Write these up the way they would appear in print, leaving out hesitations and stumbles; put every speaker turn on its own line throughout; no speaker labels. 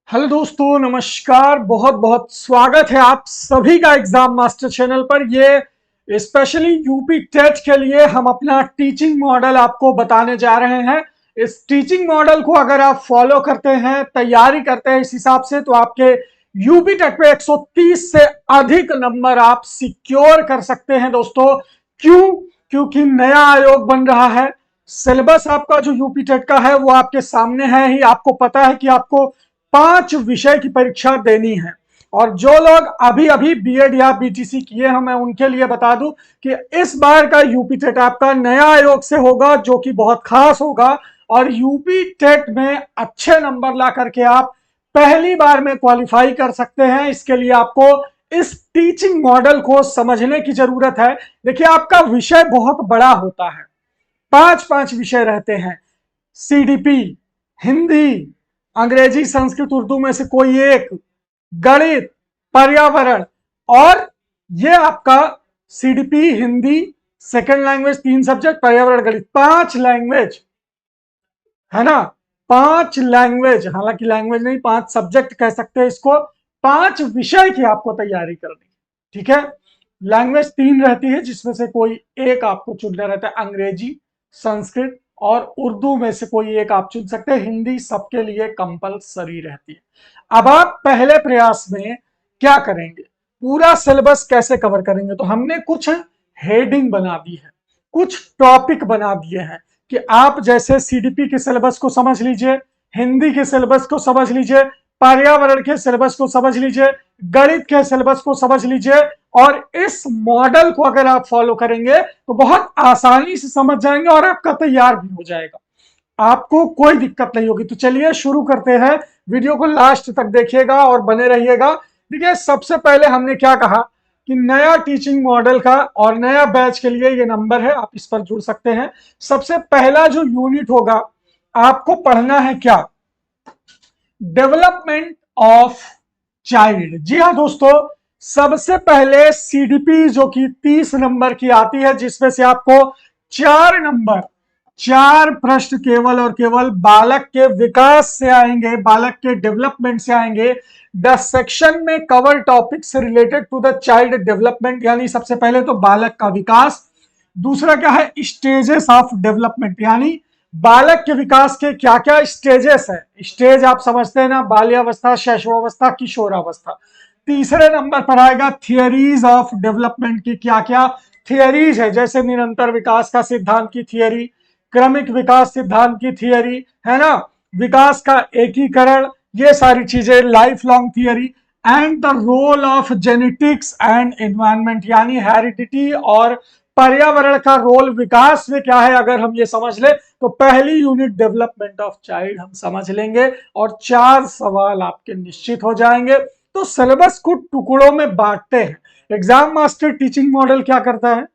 Hello दोस्तों, नमस्कार। बहुत बहुत स्वागत है आप सभी का एग्जाम मास्टर चैनल पर। ये स्पेशली यूपी टेट के लिए हम अपना टीचिंग मॉडल आपको बताने जा रहे हैं। इस टीचिंग मॉडल को अगर आप फॉलो करते हैं, तैयारी करते हैं इस हिसाब से, तो आपके यूपी टेट पे 130 से अधिक नंबर आप सिक्योर कर सकते हैं दोस्तों। क्यों? क्योंकि नया आयोग बन रहा है। सिलेबस आपका जो यूपी टेट का है वो आपके सामने है ही। आपको पता है कि आपको 5 विषय की परीक्षा देनी है। और जो लोग अभी अभी बीएड या बीटीसी किए हैं, मैं उनके लिए बता दूं कि इस बार का यूपी टेट आपका नया आयोग से होगा, जो कि बहुत खास होगा। और यूपी टेट में अच्छे नंबर ला करके आप पहली बार में क्वालिफाई कर सकते हैं। इसके लिए आपको इस टीचिंग मॉडल को समझने की जरूरत है। देखिए, आपका विषय बहुत बड़ा होता है, 5 विषय रहते हैं। सीडीपी, हिंदी, अंग्रेजी, संस्कृत, उर्दू में से कोई एक, गणित, पर्यावरण। और ये आपका CDP, Hindi second language 3 subject, पर्यावरण, गणित 5 लैंग्वेज है ना। 5 लैंग्वेज, हालांकि लैंग्वेज नहीं, 5 सब्जेक्ट कह सकते हैं इसको। 5 विषय की आपको तैयारी करनी, ठीक है। लैंग्वेज 3 रहती है, जिसमें से कोई एक आपको चुनना रहता है। अंग्रेजी, संस्कृत और उर्दू में से कोई एक आप चुन सकते हैं। हिंदी सबके लिए कंपलसरी रहती है। अब आप पहले प्रयास में क्या करेंगे, पूरा सिलेबस कैसे कवर करेंगे? तो हमने कुछ हेडिंग बना दी है, कुछ टॉपिक बना दिए हैं कि आप जैसे सीडीपी के सिलेबस को समझ लीजिए, हिंदी के सिलेबस को समझ लीजिए, पर्यावरण के सिलेबस को समझ लीजिए, गणित के सिलेबस को समझ लीजिए। और इस मॉडल को अगर आप फॉलो करेंगे तो बहुत आसानी से समझ जाएंगे और आपका तैयार भी हो जाएगा, आपको कोई दिक्कत नहीं होगी। तो चलिए शुरू करते हैं। वीडियो को लास्ट तक देखिएगा और बने रहिएगा। देखिए, सबसे पहले हमने क्या कहा कि नया टीचिंग मॉडल का और नया बैच के लिए ये नंबर है, आप इस पर जुड़ सकते हैं। सबसे पहला जो यूनिट होगा, आपको पढ़ना है क्या? Development of child. जी हाँ दोस्तों, सबसे पहले सीडीपी जो कि 30 नंबर की आती है, जिसमें से आपको 4 नंबर, 4 प्रश्न केवल और केवल बालक के विकास से आएंगे, बालक के डेवलपमेंट से आएंगे। द सेक्शन में cover topics related to the child development, यानी सबसे पहले तो बालक का विकास। दूसरा क्या है? स्टेजेस ऑफ डेवलपमेंट, यानी बालक के विकास के क्या क्या स्टेजेस है। स्टेज आप समझते हैं ना, बाल्यावस्था, शैशवावस्था, किशोरावस्था। तीसरे नंबर पर आएगा थियरीज ऑफ डेवलपमेंट की क्या क्या थियरीज है, जैसे निरंतर विकास का सिद्धांत की थियरी, क्रमिक विकास सिद्धांत की थियरी, है ना, विकास का एकीकरण, ये सारी चीजें, life long theory. And the role of genetics and environment, यानी हेरिडिटी और पर्यावरण का रोल विकास में क्या है, अगर हम ये समझ ले तो पहली यूनिट डेवलपमेंट ऑफ चाइल्ड हम समझ लेंगे और 4 सवाल आपके निश्चित हो जाएंगे। तो सिलेबस को टुकड़ों में बांटते हैं। एग्जाम मास्टर टीचिंग मॉडल क्या करता है,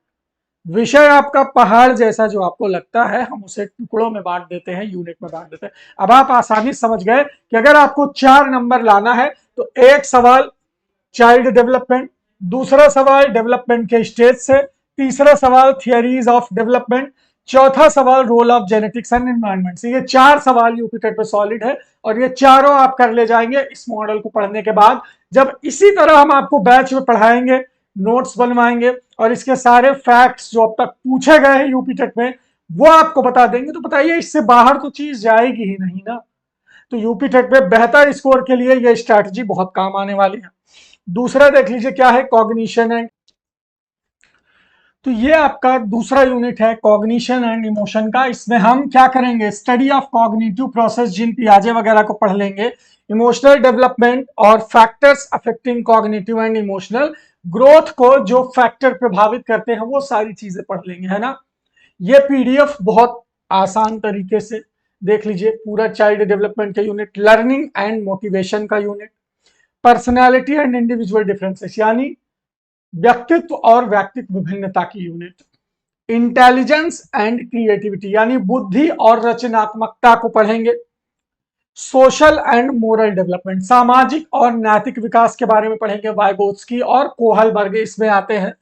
विषय आपका पहाड़ जैसा जो आपको लगता है, हम उसे टुकड़ों में बांट देते हैं, यूनिट में बांट देते हैं। अब आप आसानी समझ गए कि अगर आपको 4 नंबर लाना है तो एक सवाल चाइल्ड डेवलपमेंट, दूसरा सवाल डेवलपमेंट के स्टेज से, तीसरा सवाल थियरीज ऑफ डेवलपमेंट, चौथा सवाल role of genetics and environment से। ये 4 सवाल यूपी टेट पे सॉलिड है और ये चारों आप कर ले जाएंगे इस मॉडल को पढ़ने के बाद। जब इसी तरह हम आपको बैच में पढ़ाएंगे, नोट्स बनवाएंगे और इसके सारे फैक्ट्स जो अब तक पूछे गए हैं यूपी टेट में वो आपको बता देंगे, तो बताइए इससे बाहर तो चीज जाएगी ही नहीं ना। तो यूपी टेट में बेहतर स्कोर के लिए ये स्ट्रैटेजी बहुत काम आने वाली है। दूसरा देख लीजिए क्या है, कॉग्निशन एंड, तो ये आपका दूसरा यूनिट है कॉग्निशन एंड इमोशन का। इसमें हम क्या करेंगे, study of cognitive process, Jean पियाजे वगैरह को पढ़ लेंगे, इमोशनल डेवलपमेंट और factors affecting cognitive and emotional growth को जो फैक्टर प्रभावित करते हैं वो सारी चीजें पढ़ लेंगे, है ना। ये पीडीएफ बहुत आसान तरीके से देख लीजिए। पूरा चाइल्ड डेवलपमेंट का यूनिट, लर्निंग एंड मोटिवेशन का unit, personality and individual differences, यानी व्यक्तित्व और व्यक्तित्व विभिन्नता की यूनिट, इंटेलिजेंस एंड क्रिएटिविटी, यानी बुद्धि और रचनात्मकता को पढ़ेंगे, सोशल एंड मोरल डेवलपमेंट, सामाजिक और नैतिक विकास के बारे में पढ़ेंगे, वाइगोत्स्की और कोहलबर्ग इसमें आते हैं।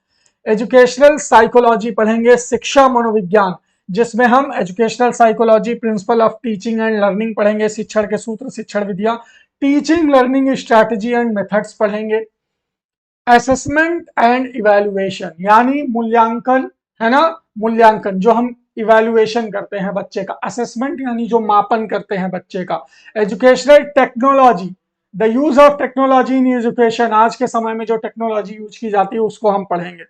एजुकेशनल साइकोलॉजी पढ़ेंगे, शिक्षा मनोविज्ञान, जिसमें हम educational psychology, principle of teaching and learning पढ़ेंगे, शिक्षण के सूत्र, शिक्षण विधियां, teaching learning strategy and methods पढ़ेंगे, असेसमेंट एंड इवैल्यूएशन यानी मूल्यांकन, है ना, मूल्यांकन जो हम इवैल्यूएशन करते हैं बच्चे का, असेसमेंट यानी जो मापन करते हैं बच्चे का, educational technology, the use of technology in education, आज के समय में जो टेक्नोलॉजी यूज की जाती है उसको हम पढ़ेंगे,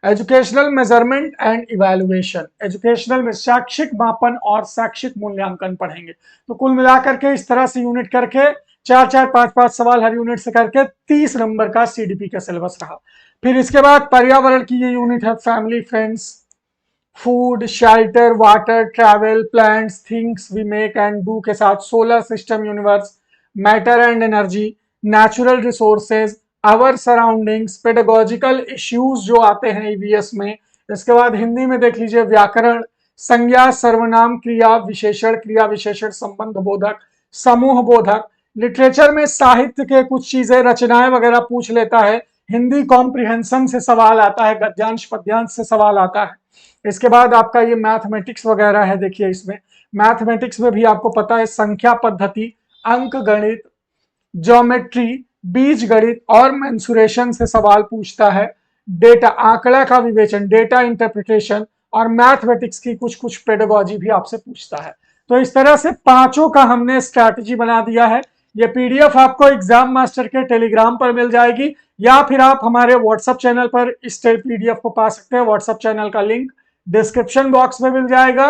educational measurement and evaluation, educational में शैक्षिक मापन और शैक्षिक मूल्यांकन पढ़ेंगे। तो कुल मिलाकर के इस तरह से यूनिट करके 4-4, 5-5 सवाल हर यूनिट से करके 30 नंबर का सीडीपी का सिलेबस रहा। फिर इसके बाद पर्यावरण की ये यूनिट है, family, friends, food, shelter, water, travel, plants, things we make and do के साथ solar system, universe, matter and energy, natural resources, our surroundings, pedagogical issues जो आते हैं ईवीएस में। इसके बाद हिंदी में देख लीजिए व्याकरण, संज्ञा, सर्वनाम, क्रिया विशेषण, संबंध बोधक, समूह बोधक। लिटरेचर में साहित्य के कुछ चीजें, रचनाएं वगैरह पूछ लेता है। हिंदी कॉम्प्रिहेंशन से सवाल आता है, गद्यांश पद्यांश से सवाल आता है। इसके बाद आपका ये मैथमेटिक्स वगैरह है, देखिए इसमें मैथमेटिक्स में भी आपको पता है संख्या पद्धति, अंक गणित, ज्योमेट्री, बीज गणित और मेंसुरेशन से सवाल पूछता है। डेटा, आंकड़ा का विवेचन, डेटा इंटरप्रिटेशन और मैथमेटिक्स की कुछ कुछ पेडागोजी भी आपसे पूछता है। तो इस तरह से पांचों का हमने स्ट्रैटेजी बना दिया है। ये पीडीएफ आपको एग्जाम मास्टर के टेलीग्राम पर मिल जाएगी या फिर आप हमारे व्हाट्सएप चैनल पर इस पीडीएफ को पा सकते हैं। व्हाट्सएप चैनल का लिंक डिस्क्रिप्शन बॉक्स में मिल जाएगा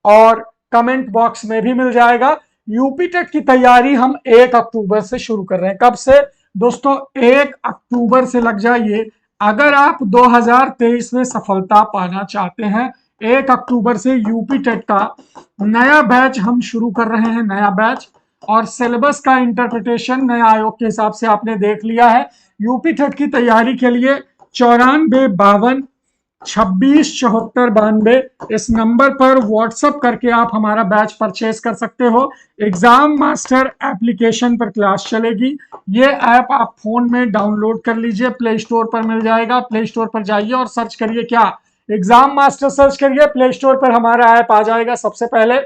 और कमेंट बॉक्स में भी मिल जाएगा। यूपी टेट की तैयारी हम 1 अक्टूबर से शुरू कर रहे हैं। कब से दोस्तों? 1 अक्टूबर से लग जाइए अगर आप 2023 में सफलता पाना चाहते हैं। 1 अक्टूबर से यूपी टेट का नया बैच हम शुरू कर रहे हैं, नया बैच। और सिलेबस का इंटरप्रिटेशन नया आयोग के हिसाब से आपने देख लिया है। यूपी टेट की तैयारी के लिए 94 52 26 74 92 इस नंबर पर व्हाट्सएप करके आप हमारा बैच परचेज कर सकते हो। एग्जाम मास्टर एप्लीकेशन पर क्लास चलेगी। ये ऐप आप फोन में डाउनलोड कर लीजिए, प्ले स्टोर पर मिल जाएगा। प्ले स्टोर पर जाइए और सर्च करिए, क्या एग्जाम मास्टर सर्च करिए, प्ले स्टोर पर हमारा ऐप आ जाएगा। सबसे पहले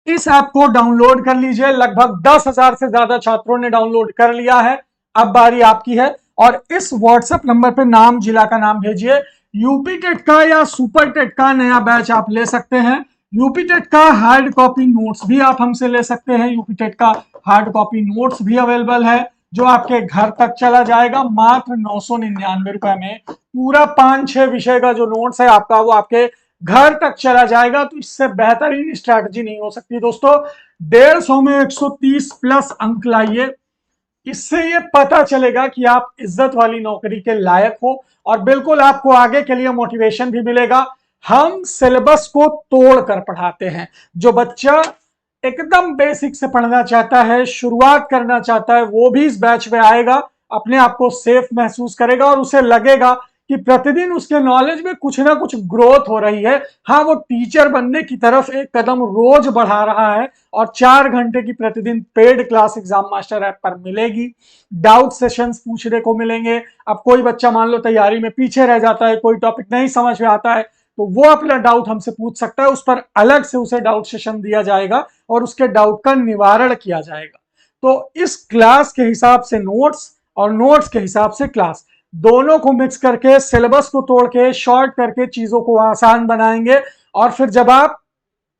इस ऐप को डाउनलोड कर लीजिए। लगभग 10,000 से ज्यादा छात्रों ने डाउनलोड कर लिया है, अब बारी आपकी है। और इस व्हाट्सएप नंबर पे नाम, जिला का नाम भेजिए। यूपी टेट का या सुपर टेट का नया बैच आप ले सकते हैं। यूपी टेट का हार्ड कॉपी नोट्स भी आप हमसे ले सकते हैं। यूपी टेट का हार्ड कॉपी नोट्स भी अवेलेबल है जो आपके घर तक चला जाएगा मात्र 999 रुपए में। पूरा 5-6 विषय का जो नोट्स है आपका, वो आपके घर तक चला जाएगा। तो इससे बेहतरीन स्ट्रैटेजी नहीं हो सकती दोस्तों। 150 में 130 प्लस अंक लाइए, इससे ये पता चलेगा कि आप इज्जत वाली नौकरी के लायक हो और बिल्कुल आपको आगे के लिए मोटिवेशन भी मिलेगा। हम सिलेबस को तोड़ कर पढ़ाते हैं। जो बच्चा एकदम बेसिक से पढ़ना चाहता है, शुरुआत करना चाहता है, वो भी इस बैच में आएगा, अपने आप को सेफ महसूस करेगा और उसे लगेगा कि प्रतिदिन उसके नॉलेज में कुछ ना कुछ ग्रोथ हो रही है। हाँ, वो टीचर बनने की तरफ एक कदम रोज बढ़ा रहा है। और 4 घंटे की प्रतिदिन paid class exam master app पर मिलेगी। डाउट सेशंस पूछने को मिलेंगे। अब कोई बच्चा मान लो तैयारी में पीछे रह जाता है, कोई टॉपिक नहीं समझ में आता है, तो वो अपना डाउट हमसे पूछ सकता है। उस पर अलग से उसे डाउट सेशन दिया जाएगा और उसके डाउट का निवारण किया जाएगा। तो इस क्लास के हिसाब से नोट्स और नोट्स के हिसाब से क्लास, दोनों को मिक्स करके सिलेबस को तोड़ के शॉर्ट करके चीजों को आसान बनाएंगे। और फिर जब आप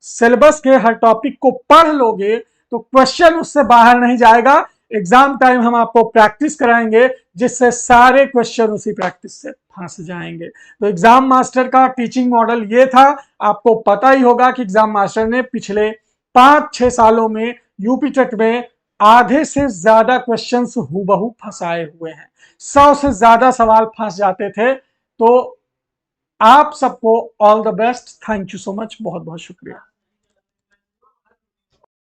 सिलेबस के हर टॉपिक को पढ़ लोगे तो क्वेश्चन उससे बाहर नहीं जाएगा। एग्जाम टाइम हम आपको प्रैक्टिस कराएंगे जिससे सारे क्वेश्चन उसी प्रैक्टिस से फंस जाएंगे। तो एग्जाम मास्टर का टीचिंग मॉडल ये था। आपको पता ही होगा कि एग्जाम मास्टर ने पिछले 5-6 सालों में यूपी टेट में आधे से ज्यादा क्वेश्चंस हूबहू फंसाए हुए हैं। 100 से ज्यादा सवाल फंस जाते थे। तो आप सबको all the best. Thank you so much, बहुत बहुत शुक्रिया।